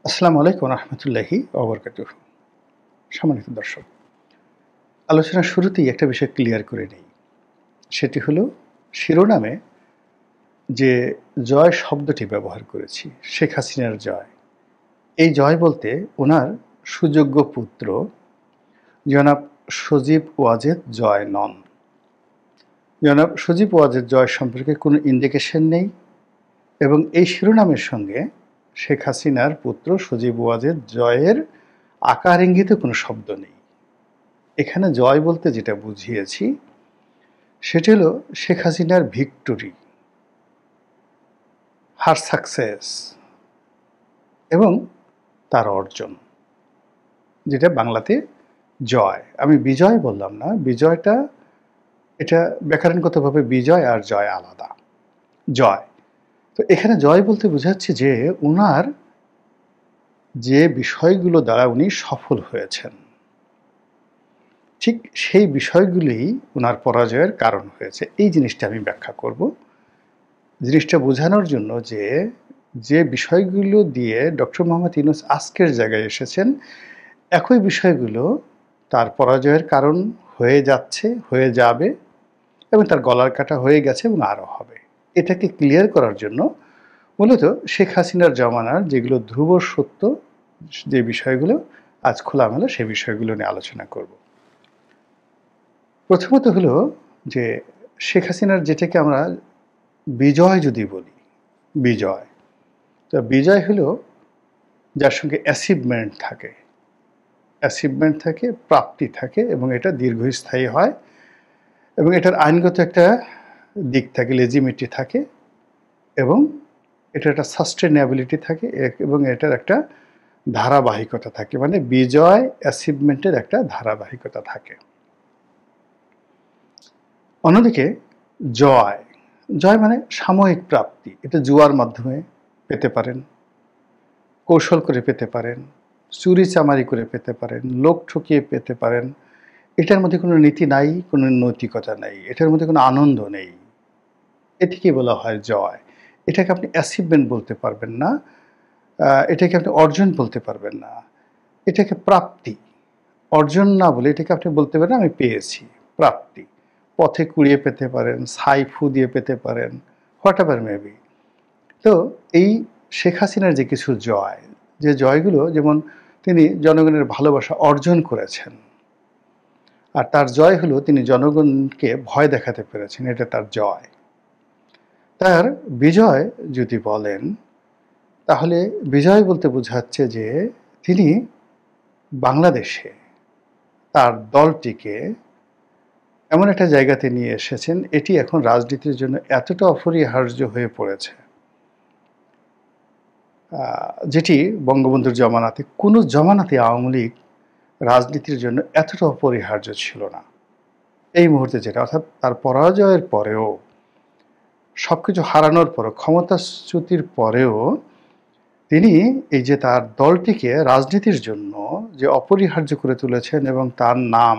আসসালামু আলাইকুম রহমতুল্লাহি ওবরকাতুহু। সম্মানিত দর্শক, আলোচনার শুরুতেই একটা বিষয় ক্লিয়ার করে নেই। সেটি হলো শিরোনামে যে জয় শব্দটি ব্যবহার করেছি, শেখ হাসিনার জয়। এই জয় বলতে ওনার সুযোগ্য পুত্র জনাব সজীব ওয়াজেদ জয় নন। জনাব সজীব ওয়াজেদ জয় সম্পর্কে কোনো ইন্ডিকেশন নেই এবং এই শিরোনামের সঙ্গে শেখ হাসিনার পুত্র সজীব ওয়াজেদ জয়ের আকার ইঙ্গিতে কোনো শব্দ নেই। এখানে জয় বলতে যেটা বুঝিয়েছি সেটি হলো শেখ হাসিনার ভিক্টোরি, হার সাকসেস এবং তার অর্জন, যেটা বাংলাতে জয়। আমি বিজয় বললাম না, বিজয়টা এটা ব্যাকরণগতভাবে বিজয় আর জয় আলাদা। জয়, তো এখানে জয় বলতে বোঝাচ্ছে যে ওনার যে বিষয়গুলো দ্বারা উনি সফল হয়েছেন, ঠিক সেই বিষয়গুলোই ওনার পরাজয়ের কারণ হয়েছে। এই জিনিসটা আমি ব্যাখ্যা করব, জিনিসটা বোঝানোর জন্য যে যে বিষয়গুলো দিয়ে ডক্টর মোহাম্মদ ইউনূস আজকের জায়গায় এসেছেন, একই বিষয়গুলো তার পরাজয়ের কারণ হয়ে যাচ্ছে, হয়ে যাবে এবং তার গলার কাটা হয়ে গেছে এবং আরও হবে। এটাকে ক্লিয়ার করার জন্য মূলত শেখ হাসিনার জমানার যেগুলো ধ্রুব সত্য, যে বিষয়গুলো আজ খোলামেলা, সে বিষয়গুলো নিয়ে আলোচনা করব। প্রথমত হলো যে শেখ হাসিনার যেটাকে আমরা বিজয় যদি বলি, বিজয়, তো বিজয় হলো যার সঙ্গে অ্যাচিভমেন্ট থাকে, অ্যাচিভমেন্ট থাকে, প্রাপ্তি থাকে এবং এটা দীর্ঘস্থায়ী হয় এবং এটার আইনগত একটা দিক থাকে, লেজিমিটি থাকে এবং এটার একটা সাস্টেনেবিলিটি থাকে এবং এটার একটা ধারাবাহিকতা থাকে। মানে বিজয় অ্যাচিভমেন্টের একটা ধারাবাহিকতা থাকে। অন্যদিকে জয়, জয় মানে সাময়িক প্রাপ্তি। এটা জুয়ার মাধ্যমে পেতে পারেন, কৌশল করে পেতে পারেন, চুরি চামারি করে পেতে পারেন, লোক ঠকিয়ে পেতে পারেন। এটার মধ্যে কোনো নীতি নাই, কোনো নৈতিকতা নেই, এটার মধ্যে কোনো আনন্দ নেই। এটিকে বলা হয় জয়। এটাকে আপনি অ্যাচিভমেন্ট বলতে পারবেন না, এটাকে আপনি অর্জন বলতে পারবেন না, এটাকে প্রাপ্তি। অর্জন না বলে এটাকে আপনি বলতে পারেন আমি পেয়েছি, প্রাপ্তি। পথে কুড়িয়ে পেতে পারেন, ছাই ফু দিয়ে পেতে পারেন, হোয়াট এভার মেবি। তো এই শেখ হাসিনার যে কিছু জয়, যে জয়গুলো, যেমন তিনি জনগণের ভালোবাসা অর্জন করেছেন, আর তার জয় হলো তিনি জনগণকে ভয় দেখাতে পেরেছেন, এটা তার জয়। তার বিজয় যদি বলেন, তাহলে বিজয় বলতে বোঝাচ্ছে যে তিনি বাংলাদেশে তার দলটিকে এমন একটা জায়গাতে নিয়ে এসেছেন, এটি এখন রাজনীতির জন্য এতটা অপরিহার্য হয়ে পড়েছে, যেটি বঙ্গবন্ধুর জমানাতে, কোনো জমানাতে আওয়ামী লীগ রাজনীতির জন্য এতটা অপরিহার্য ছিল না। এই মুহূর্তে যেটা, অর্থাৎ তার পরাজয়ের পরেও, সব কিছু হারানোর পরেও, ক্ষমতাচ্যুতির পরেও তিনি এই যে তার দলটিকে রাজনীতির জন্য যে অপরিহার্য করে তুলেছেন এবং তার নাম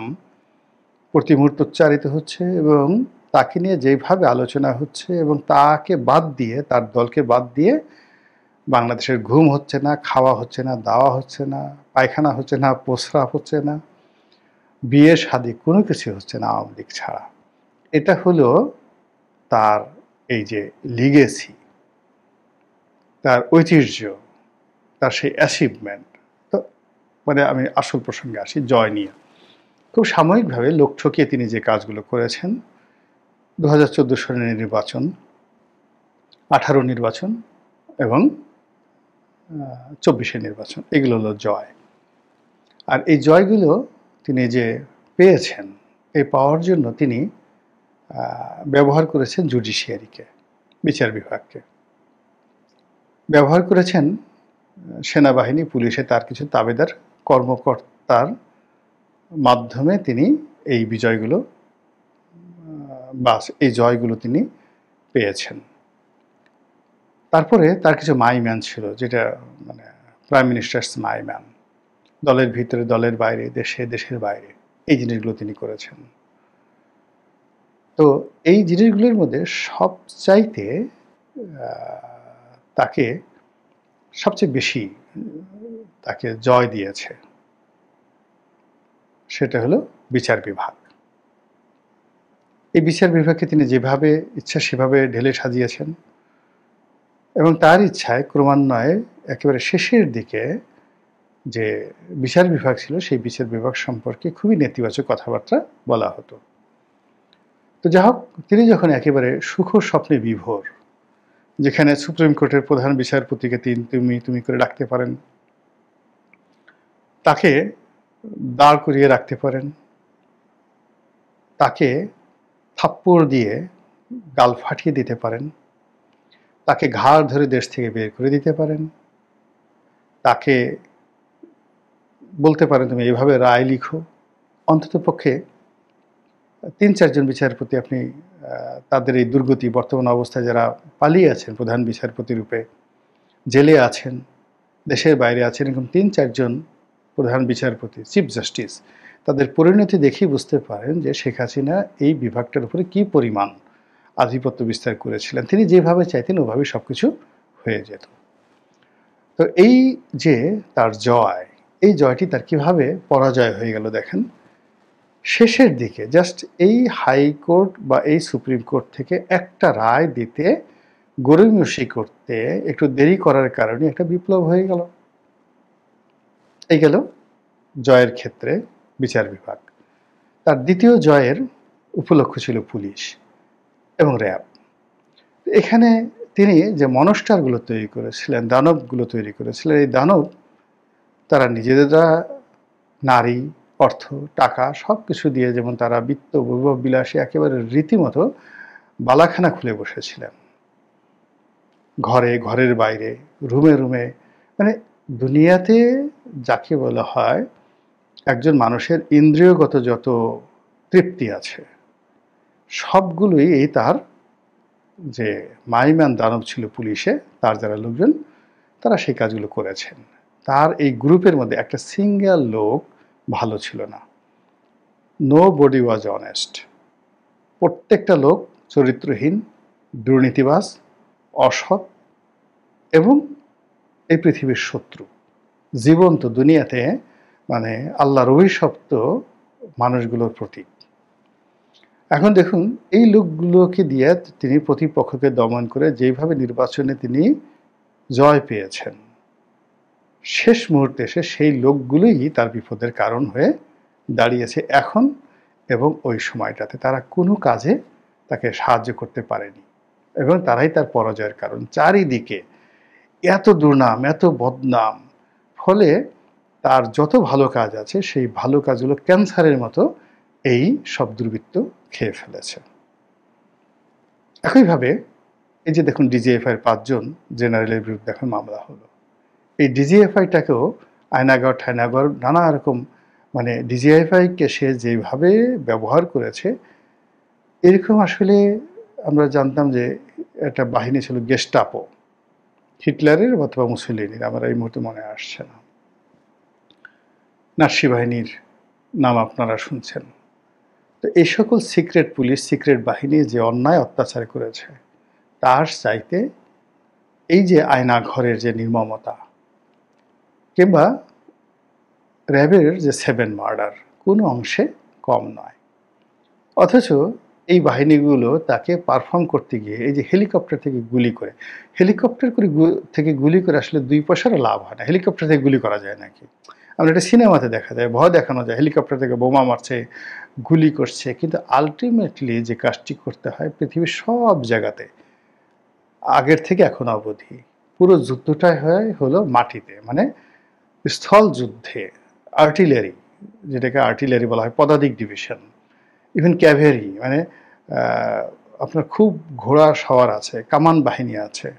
প্রতি মুহূর্তে উচ্চারিত হচ্ছে এবং তাকে নিয়ে যেভাবে আলোচনা হচ্ছে এবং তাকে বাদ দিয়ে, তার দলকে বাদ দিয়ে বাংলাদেশের ঘুম হচ্ছে না, খাওয়া হচ্ছে না, দাওয়া হচ্ছে না, পায়খানা হচ্ছে না, প্রস্রাব হচ্ছে না, বিয়ে শাদী কোনো কিছু হচ্ছে না আওয়ামী লীগ ছাড়া। এটা হলো তার এই যে লিগেসি, তার ঐতিহ্য, তার সেই অ্যাচিভমেন্ট। তো মানে আমি আসল প্রসঙ্গে আসি, জয় নিয়ে। খুব সাময়িকভাবে লোক ঠকিয়ে তিনি যে কাজগুলো করেছেন, 2014 সালের নির্বাচন, 18 নির্বাচন এবং 24 নির্বাচন, এগুলো হলো জয়। আর এই জয়গুলো তিনি যে পেয়েছেন, এই পাওয়ার জন্য তিনি ব্যবহার করেছেন জুডিশিয়ারিকে, বিচার বিভাগকে, ব্যবহার করেছেন সেনাবাহিনী, পুলিশে তার কিছু তাবেদার কর্মকর্তার মাধ্যমে তিনি এই বিজয়গুলো বা এই জয়গুলো তিনি পেয়েছেন। তারপরে তার কিছু মাইম্যান ছিল, যেটা মানে প্রাইম মিনিস্টার্স মাইম্যান, দলের ভিতরে, দলের বাইরে, দেশে, দেশের বাইরে, এই জিনিসগুলো তিনি করেছেন। তো এই জিনিসগুলোর মধ্যে সবচাইতে তাকে সবচেয়ে বেশি তাকে জয় দিয়েছে, সেটা হলো বিচার বিভাগ। এই বিচার বিভাগকে তিনি যেভাবে ইচ্ছা সেভাবে ঢেলে সাজিয়েছেন এবং তার ইচ্ছায় ক্রমান্বয়ে একেবারে শেষের দিকে যে বিচার বিভাগ ছিল সেই বিচার বিভাগ সম্পর্কে খুবই নেতিবাচক কথাবার্তা বলা হতো। তো যাই হোক, তিনি যখন একেবারে সুখ স্বপ্নে বিভোর, যেখানে সুপ্রিম কোর্টের প্রধান বিচারপতিকে তুমি করে রাখতে পারেন, তাকে দাঁড় করিয়ে রাখতে পারেন, তাকে থাপ্পড় দিয়ে গাল ফাটিয়ে দিতে পারেন, তাকে ঘাড় ধরে দেশ থেকে বের করে দিতে পারেন, তাকে বলতে পারেন তুমি এভাবে রায় লিখো। অন্তত পক্ষে ৩-৪ জন বিচারপতি আপনি তাদের এই দুর্গতি, বর্তমান অবস্থায় যারা পালিয়ে আছেন প্রধান বিচারপতি রূপে, জেলে আছেন, দেশের বাইরে আছেন, এরকম ৩-৪ জন প্রধান বিচারপতি, চিফ জাস্টিস, তাদের পরিণতি দেখেই বুঝতে পারেন যে শেখ হাসিনা এই বিভাগটার উপরে কি পরিমাণ আধিপত্য বিস্তার করেছিলেন। তিনি যেভাবে চাইতেন ওভাবেই সব কিছু হয়ে যেত। তো এই যে তার জয়, এই জয়টি তার কিভাবে পরাজয় হয়ে গেল দেখেন। শেষের দিকে জাস্ট এই হাইকোর্ট বা এই সুপ্রিম কোর্ট থেকে একটা রায় দিতে গড়িমসি করতে একটু দেরি করার কারণে একটা বিপ্লব হয়ে গেল। এই গেল জয়ের ক্ষেত্রে বিচার বিভাগ। তার দ্বিতীয় জয়ের উপলক্ষ ছিল পুলিশ এবং র্যাব। এখানে তিনি যে মনস্টারগুলো তৈরি করেছিলেন, দানবগুলো তৈরি করেছিলেন, এই দানব তারা নিজেরা নারী, অর্থ, টাকা সব কিছু দিয়ে যেমন তারা বিত্ত বৈভব বিলাসী একেবারে রীতিমতো বালাখানা খুলে বসেছিলেন, ঘরে, ঘরের বাইরে, রুমে রুমে, মানে দুনিয়াতে যাকে বলা হয় একজন মানুষের ইন্দ্রিয়গত যত তৃপ্তি আছে সবগুলোই এই তার যে মাইম্যান দানব ছিল পুলিশে, তার যারা লোকজন তারা সেই কাজগুলো করেছেন। তার এই গ্রুপের মধ্যে একটা সিঙ্গেল লোক ভালো ছিল না। Nobody was honest. প্রত্যেকটা লোক চরিত্রহীন, দুর্নীতিবাজ, অসৎ এবং এই পৃথিবীর শত্রু, জীবন্ত দুনিয়াতে মানে আল্লাহর অভিশপ্ত মানুষগুলোর প্রতীক। এখন দেখুন এই লোকগুলোকে দিয়ে তিনি প্রতিপক্ষকে দমন করে যেভাবে নির্বাচনে তিনি জয় পেয়েছেন, শেষ মুহূর্তে এসে সেই লোকগুলোই তার বিপদের কারণ হয়ে দাঁড়িয়েছে এখন এবং ওই সময়টাতে তারা কোনো কাজে তাকে সাহায্য করতে পারেনি এবং তারাই তার পরাজয়ের কারণ। চারিদিকে এত দুর্নাম, এত বদনাম, ফলে তার যত ভালো কাজ আছে সেই ভালো কাজগুলো ক্যান্সারের মতো এই সব দুর্বৃত্ত খেয়ে ফেলেছে। একইভাবে এই যে দেখুন ডিজিএফআই 5 জন জেনারেলের বিরুদ্ধে এখন মামলা হলো। এই ডিজিএফআইটাকেও আয়নাগর ঠায়নাগর নানা রকম, মানে ডিজিএফআইকে সে যেভাবে ব্যবহার করেছে, এরকম আসলে আমরা জানতাম যে একটা বাহিনী ছিল গেস্টাপো, হিটলারের অথবা মুসলিনের, আমার এই মুহূর্তে মনে আসছে না। নাৎসি বাহিনীর নাম আপনারা শুনছেন। তো এই সকল সিক্রেট পুলিশ, সিক্রেট বাহিনী যে অন্যায় অত্যাচার করেছে তার চাইতে এই যে আয়না ঘরের যে নির্মমতা, কিংবা র্যাবের যে 7 মার্ডার, কোনো অংশে কম নয়। অথচ এই বাহিনীগুলো তাকে পারফর্ম করতে গিয়ে এই যে হেলিকপ্টার থেকে গুলি করে, হেলিকপ্টার থেকে গুলি করে আসলে 2 পয়সারও লাভ হয় না। হেলিকপ্টার থেকে গুলি করা যায় নাকি? আমরা এটা সিনেমাতে দেখা যায়, ভয় দেখানো যায়, হেলিকপ্টার থেকে বোমা মারছে, গুলি করছে, কিন্তু আলটিমেটলি যে কাজটি করতে হয় পৃথিবীর সব জায়গাতে আগের থেকে এখন অবধি পুরো যুদ্ধটাই হয় হলো মাটিতে, মানে স্থল যুদ্ধে আর্টিলারি, যেটাকে আর্টিলারি বলা হয়, পদাতিক ডিভিশন, ইভেন ক্যাভেরি, মানে আপনার খুব ঘোড়া সওয়ার আছে, কামান বাহিনী আছে।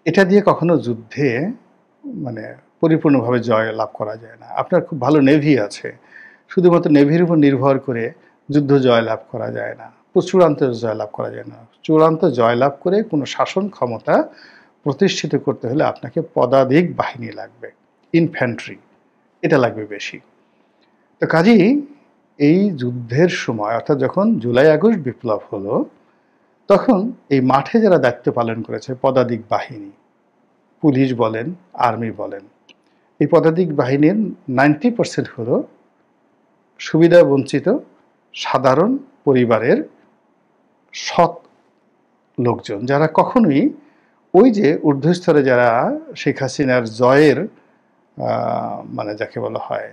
এটা দিয়ে কখনো যুদ্ধে মানে পরিপূর্ণভাবে জয় লাভ করা যায় না। আপনার খুব ভালো নেভি আছে, শুধুমাত্র নেভির উপর নির্ভর করে যুদ্ধ জয়লাভ করা যায় না, চূড়ান্ত জয়লাভ করা যায় না। চূড়ান্ত জয়লাভ করে কোনো শাসন ক্ষমতা প্রতিষ্ঠিত করতে হলে আপনাকে পদাতিক বাহিনী লাগবে, ইনফ্যান্ট্রি, এটা লাগবে বেশি। তো কাজেই এই যুদ্ধের সময়, অর্থাৎ যখন জুলাই আগস্ট বিপ্লব হলো, তখন এই মাঠে যারা দায়িত্ব পালন করেছে পদাতিক বাহিনী, পুলিশ বলেন, আর্মি বলেন, এই পদাতিক বাহিনীর 90% হলো সুবিধা বঞ্চিত সাধারণ পরিবারের সৎ লোকজন, যারা কখনোই ওই যে ঊর্ধ্বস্তরে যারা শেখ হাসিনার জয়ের মানে যাকে বলা হয়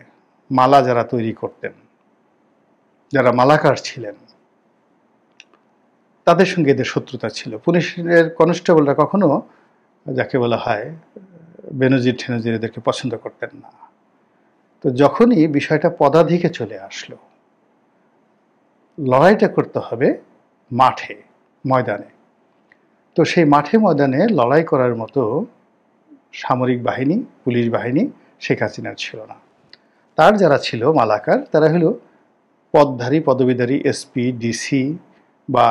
মালা যারা তৈরি করতেন, যারা মালাকার ছিলেন, তাদের সঙ্গে এদের শত্রুতা ছিল। পুলিশের কনস্টেবলরা কখনো যাকে বলা হয় বেনজির ঠেনজির এদেরকে পছন্দ করতেন না। তো যখনই বিষয়টা পদাধিকে চলে আসলো, লড়াইটা করতে হবে মাঠে ময়দানে, তো সেই মাঠে ময়দানে লড়াই করার মতো সামরিক বাহিনী, পুলিশ বাহিনী শেখ হাসিনার ছিল না। তার যারা ছিল মালাকার, তারা হলো পদধারী পদবীধারী এসপি, ডিসি বা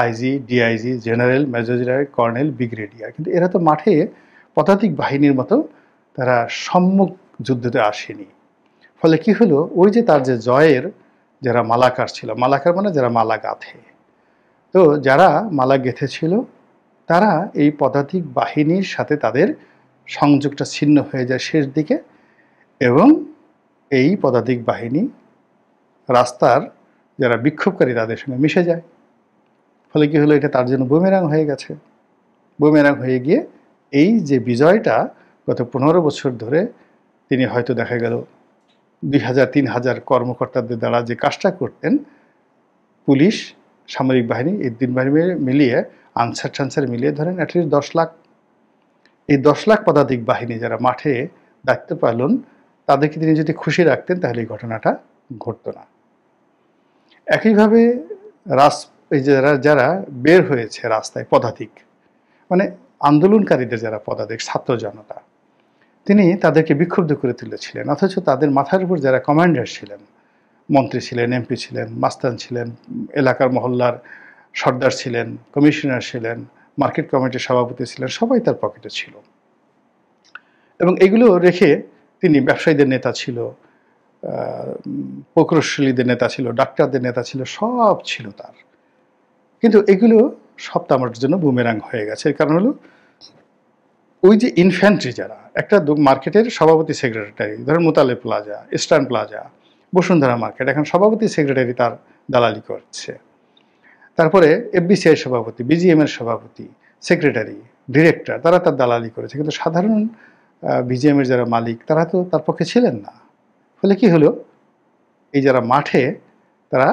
IG, DIG, general, major general, colonel, brigadier. কিন্তু এরা তো মাঠে পদাতিক বাহিনীর মতো তারা সম্মুখ যুদ্ধতে আসেনি। ফলে কি হলো, ওই যে তার যে জয়ের যারা মালাকার ছিল, মালাকার মানে যারা মালা গাঁথে, তো যারা মালা গেঁথেছিল তারা এই পদাতিক বাহিনীর সাথে তাদের সংযোগটা ছিন্ন হয়ে যায় শেষ দিকে, এবং এই পদাতিক বাহিনী রাস্তার যারা বিক্ষোভকারী তাদের সঙ্গে মিশে যায়। ফলে কি হলো, এটা তার জন্য বুমেরাং হয়ে গেছে। বুমেরাং হয়ে গিয়ে এই যে বিজয়টা গত 15 বছর ধরে তিনি হয়তো দেখা গেল 2000-3000 কর্মকর্তাদের দ্বারা যে কাজটা করতেন, পুলিশ, সামরিক বাহিনী, এই 3 বাহিনী মিলিয়ে আনসার টানসার মিলিয়ে ধরেন অ্যাটলিস্ট 10 লাখ। এই 10 লাখ পদাতিক বাহিনী যারা মাঠে দায়িত্ব পালন, তাদেরকে তিনি যদি খুশি রাখতেন তাহলে এই ঘটনাটা ঘটতো না। একইভাবে এই যারা যারা বের হয়েছে রাস্তায় পদাতিক, মানে আন্দোলনকারীদের যারা পদাতিক ছাত্র জনতা, তিনি তাদেরকে বিক্ষুব্ধ করে তুলেছিলেন, অথচ তাদের মাথার উপর যারা কমান্ডার ছিলেন, মন্ত্রী ছিলেন, এমপি ছিলেন, মাস্তান ছিলেন, এলাকার মহল্লার সর্দার ছিলেন, কমিশনার ছিলেন, মার্কেট কমিটির সভাপতি ছিলেন, সবাই তার পকেটে ছিল। এবং এগুলো রেখে তিনি ব্যবসায়ীদের নেতা ছিল, প্রকৌশলীদের নেতা ছিল, ডাক্তারদের নেতা ছিল, সব ছিল তার। কিন্তু এগুলো সব তো আমার জন্য বুমেরাং হয়ে গেছে। এর কারণ হলো ওই যে ইনফ্যান্ট্রি যারা, একটা মার্কেটের সভাপতি সেক্রেটারি, ধরেন মোতালে plaza, eastern plaza, Bashundhara market, এখন সভাপতি সেক্রেটারি তার দালালি করছে। তারপরে এফবিসিআই সভাপতি, বিজিএম এর সভাপতি, সেক্রেটারি, ডিরেক্টর, তারা তার দালালি করেছে। কিন্তু সাধারণ বিজিএম এর যারা মালিক, তারা তো তার পক্ষে ছিলেন না। ফলে কি হলো, এই যারা মাঠে তারা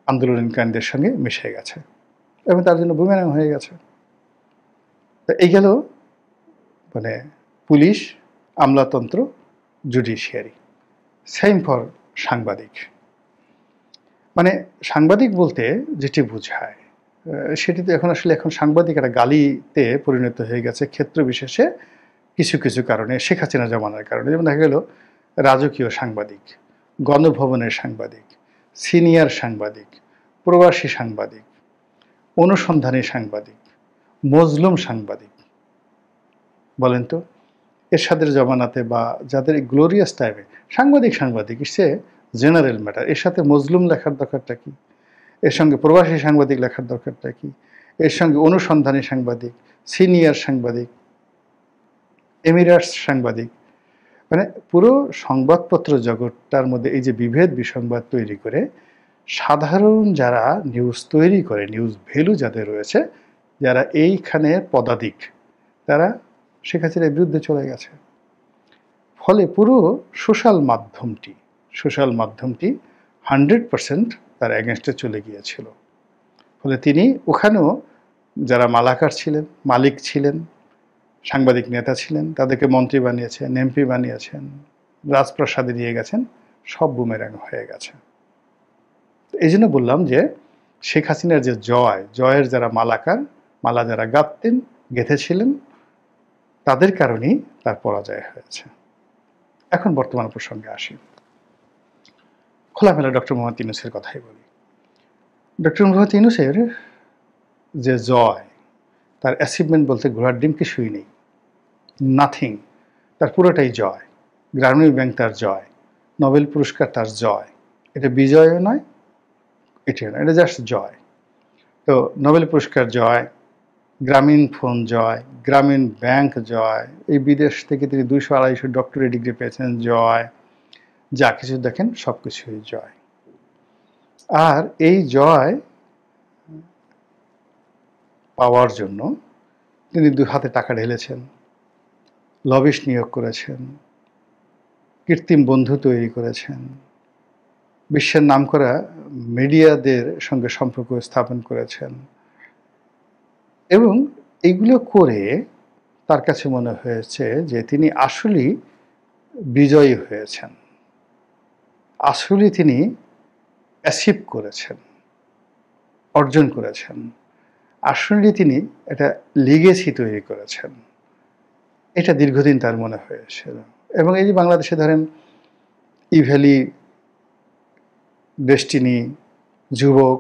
আন্দোলনকারীদের সঙ্গে মিশে গেছে এবং তার জন্য বুমেরাং হয়ে গেছে। তো এই গেল মানে পুলিশ, আমলাতন্ত্র, জুডিশিয়ারি। সেম ফর সাংবাদিক। মানে সাংবাদিক বলতে যেটি বোঝায় সেটি তো এখন সাংবাদিক একটা গালিতে পরিণত হয়ে গেছে ক্ষেত্র বিশেষে, কিছু কিছু কারণে, শেখ হাসিনা জমানার কারণে। যেমন দেখা গেল রাজকীয় সাংবাদিক, গণভবনের সাংবাদিক, সিনিয়র সাংবাদিক, প্রবাসী সাংবাদিক, অনুসন্ধানী সাংবাদিক, মজলুম সাংবাদিক। বলেন তো, এরশাদের জমানাতে বা যাদের গ্লোরিয়াস টাইমে সাংবাদিক সে জেনারেল ম্যাটার, এর সাথে মজলুম লেখার দরকারটা কি, এর সঙ্গে প্রবাসী সাংবাদিক লেখার দরকারটা কি, এর সঙ্গে অনুসন্ধানী সাংবাদিক, সিনিয়র সাংবাদিক, এমিরাটস সাংবাদিক, মানে পুরো সংবাদপত্র জগৎটার মধ্যে এই যে বিভেদ বিসংবাদ তৈরি করে সাধারণ যারা নিউজ তৈরি করে, নিউজ ভ্যালু যাদের রয়েছে, যারা এইখানে পদাধিক, তারা শেখ হাসিনার বিরুদ্ধে চলে গেছে। ফলে পুরো সোশ্যাল মাধ্যমটি 100% তার এগেনস্টে চলে গিয়েছিল। ফলে তিনি ওখানেও যারা মালাকার ছিলেন, মালিক ছিলেন, সাংবাদিক নেতা ছিলেন, তাদেরকে মন্ত্রী বানিয়েছেন, এমপি বানিয়েছেন, রাজপ্রাসাদে নিয়ে গেছেন, সব বুমেরাং হয়ে গেছে। এই জন্য বললাম যে শেখ হাসিনার যে জয়ের যারা মালাকার, মালা যারা গেঁথেছিলেন, তাদের কারণেই তার পরাজয় হয়েছে। এখন বর্তমান প্রসঙ্গে আসি। খোলামেলা ডক্টর মোহাম্মদ ইউনূসের কথাই বলি। ডক্টর মোহাম্মদ ইউনূসের যে জয়, তার অ্যাচিভমেন্ট বলতে ঘোড়ার ডিম কিছুই নেই, নাথিং। তার পুরোটাই জয়। গ্রামীণ ব্যাংক তার জয়, নোবেল পুরস্কার তার জয়। এটা বিজয়ও নয়, এটা জাস্ট জয়। তো নোবেল পুরস্কার জয়, গ্রামীণ ফোন জয়, গ্রামীণ ব্যাংক জয়, এই বিদেশ থেকে তিনি 200-250 ডক্টরেট ডিগ্রি পেয়েছেন জয়, যা কিছু দেখেন সব কিছুই জয়। আর এই জয় পাওয়ার জন্য তিনি 2 হাতে টাকা ঢেলেছেন, লবিস্ট নিয়োগ করেছেন, কৃত্রিম বন্ধু তৈরি করেছেন, বিশ্বের নামকরা মিডিয়াদের সঙ্গে সম্পর্ক স্থাপন করেছেন, এবং এগুলো করে তার কাছে মনে হয়েছে যে তিনি আসলেই বিজয়ী হয়েছেন, আসলেই তিনি অ্যাচিভ করেছেন, অর্জন করেছেন, আসলেই তিনি একটা লিগেসি তৈরি করেছেন। এটা দীর্ঘদিন তার মনে হয়েছিল। এবং এই যে বাংলাদেশে ধরেন ইভ্যালি, ডেস্টিনি, যুবক,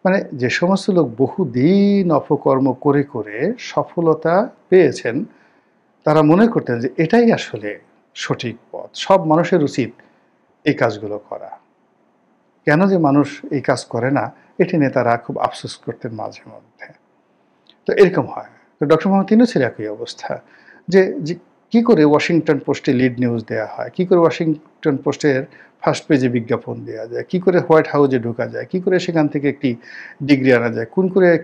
মানে যে সমস্ত লোক বহুদিন অপকর্ম করে করে সফলতা পেয়েছেন, তারা মনে করতেন যে এটাই আসলে সঠিক পথ, সব মানুষের উচিত এই কাজগুলো করা। কেন যে মানুষ এই কাজ করে না, এটি নিয়ে তারা খুব আফসোস করতেন মাঝে মধ্যে। তো এরকম হয়। তো ডক্টর মোহাম্মদ ইউনূসের একই অবস্থা, যে কী করে ওয়াশিংটন পোস্টে লিড নিউজ দেওয়া হয়, কী করে ওয়াশিংটন পোস্টের ফার্স্ট পেজে বিজ্ঞাপন দেওয়া যায়, কী করে হোয়াইট হাউসে ঢোকা যায়, কী করে সেখান থেকে একটি ডিগ্রি আনা যায়,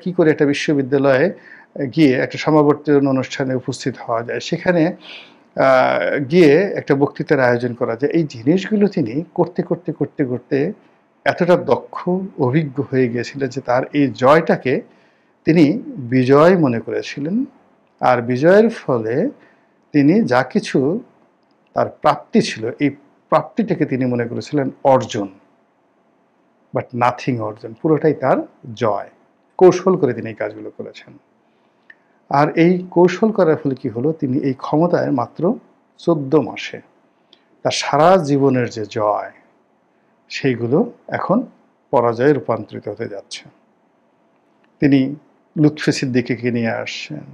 কী করে একটা বিশ্ববিদ্যালয়ে গিয়ে একটা সমাবর্তন অনুষ্ঠানে উপস্থিত হওয়া যায়, সেখানে গিয়ে একটা বক্তৃতার আয়োজন করা যায়। এই জিনিসগুলো তিনি করতে করতে করতে করতে এতটা দক্ষ, অভিজ্ঞ হয়ে গিয়েছিলেন যে তার এই জয়টাকে তিনি বিজয় মনে করেছিলেন। আর বিজয়ের ফলে তিনি যা কিছু তার প্রাপ্তি ছিল, এই প্রাপ্তিটাকে তিনি মনে করেছিলেন অর্জন, বাট নাথিং অর্জন, পুরোটাই তার জয়। কৌশল করে তিনি এই কাজগুলো করেছেন। আর এই কৌশল করার ফলে কি হলো, তিনি এই ক্ষমতায় মাত্র 14 মাসে তার সারা জীবনের যে জয়, সেইগুলো এখন পরাজয়ে রূপান্তরিত হতে যাচ্ছে। তিনি লুৎফি সিদ্দিকীকে নিয়ে আসছেন,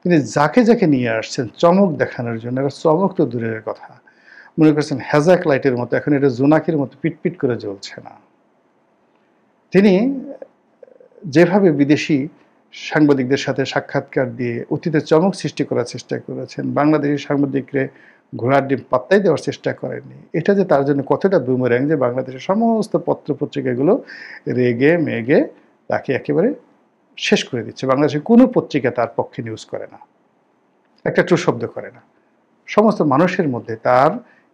তিনি যাকে যাকে নিয়ে আসছেন চমক দেখানোর জন্য। এরা চমক তো দূরের কথা, মনে করছেন হ্যাজাক লাইটের মতো, এখন এটা জোনাকির মতো পিটপিট করে জ্বলছে না। তিনি যেভাবে বিদেশি সাংবাদিকদের সাথে সাক্ষাৎকার দিয়ে অতীতে চমক সৃষ্টি করার চেষ্টা করেছেন, বাংলাদেশি সাংবাদিকরে ঘোড়ার ডিম পাত্তাই দেওয়ার চেষ্টা করেননি। এটা যে তার জন্য কতটা বুমেরাং, যে বাংলাদেশের সমস্ত পত্রপত্রিকাগুলো রেগে মেগে তাকে একেবারে শেষ করে দিচ্ছে। বাংলাদেশের কোনো পত্রিকা তার পক্ষে নিউজ করে না, একটা ট্রু শব্দ করে না। সমস্ত মানুষের মধ্যে তার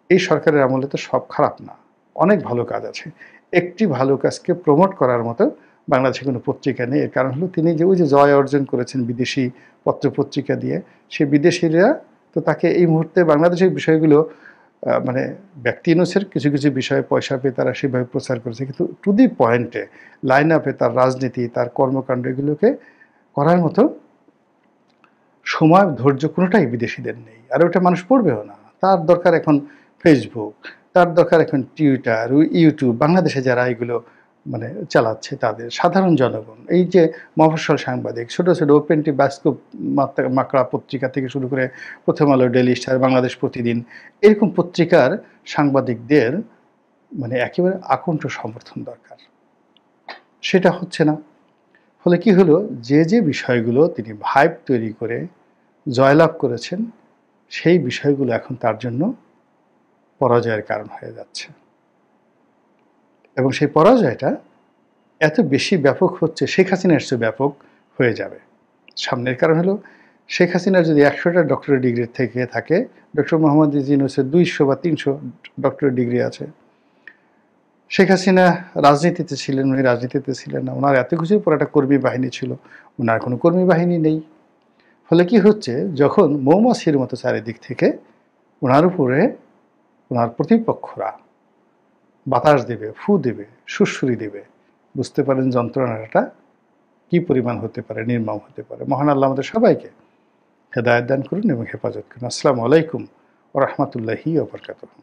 এই সরকারের আমলে তো সব খারাপ না, অনেক ভালো কাজ আছে। একটি ভালো কাজকে প্রমোট করার মতো বাংলাদেশে কোনো পত্রিকা নেই। এর কারণ হলো তিনি যে ওই যে জয় অর্জন করেছেন বিদেশি পত্রপত্রিকা দিয়ে, সেই বিদেশিরা তো তাকে এই মুহূর্তে বাংলাদেশের বিষয়গুলো মানে ব্যক্তি ইউনূসের কিছু কিছু বিষয়ে পয়সা পেয়ে তারা সেভাবে প্রচার করেছে, কিন্তু টু দি পয়েন্টে লাইন আপে তার রাজনীতি, তার কর্মকাণ্ড, এগুলোকে করার মতো সময়, ধৈর্য কোনোটাই বিদেশিদের নেই। আর ওটা মানুষ পড়বেও না। তার দরকার এখন ফেসবুক, তার দরকার এখন টুইটার, ইউটিউব। বাংলাদেশে যারা এগুলো মানে চালাচ্ছে, তাদের সাধারণ জনগণ, এই যে মফস্বল সাংবাদিক, ছোটো ছোটো ওপেন টি বাস্কোপ মাকড়া পত্রিকা থেকে শুরু করে প্রথম আলো, ডেইলি স্টার, বাংলাদেশ প্রতিদিন, এরকম পত্রিকার সাংবাদিকদের মানে একেবারে আকণ্ঠ সমর্থন দরকার। সেটা হচ্ছে না। ফলে কি হলো, যে যে বিষয়গুলো তিনি ভাইব তৈরি করে জয়লাভ করেছেন, সেই বিষয়গুলো এখন তার জন্য পরাজয়ের কারণ হয়ে যাচ্ছে। এবং সেই পরাজয়টা এত বেশি ব্যাপক হচ্ছে, শেখ হাসিনার চেয়ে ব্যাপক হয়ে যাবে সামনের। কারণ হলো, শেখ হাসিনার যদি 100টা ডক্টরেট ডিগ্রি থেকে থাকে, ডক্টর মোহাম্মদ ইউনূসের 200 বা 300 ডক্টরেট ডিগ্রি আছে। শেখ হাসিনা রাজনীতিতে ছিলেন, উনি রাজনীতিতে ছিলেন না, ওনার এত কিছুর পর একটা কর্মী বাহিনী ছিল, ওনার কোনো কর্মী বাহিনী নেই। ফলে কি হচ্ছে, যখন মৌমাছির মতো চারিদিক থেকে ওনার উপরে ওনার প্রতিপক্ষরা বাতাস দেবে, ফু দেবে, সুরসুরি দেবে, বুঝতে পারেন যন্ত্রণাটা কি পরিমাণ হতে পারে, নির্মম হতে পারে। মহান আল্লাহ আমাদের সবাইকে হেদায়েত দান করুন এবং হেফাজত করুন। আসসালামু আলাইকুম ওয়া রাহমাতুল্লাহি ওয়া বারাকাতুহু।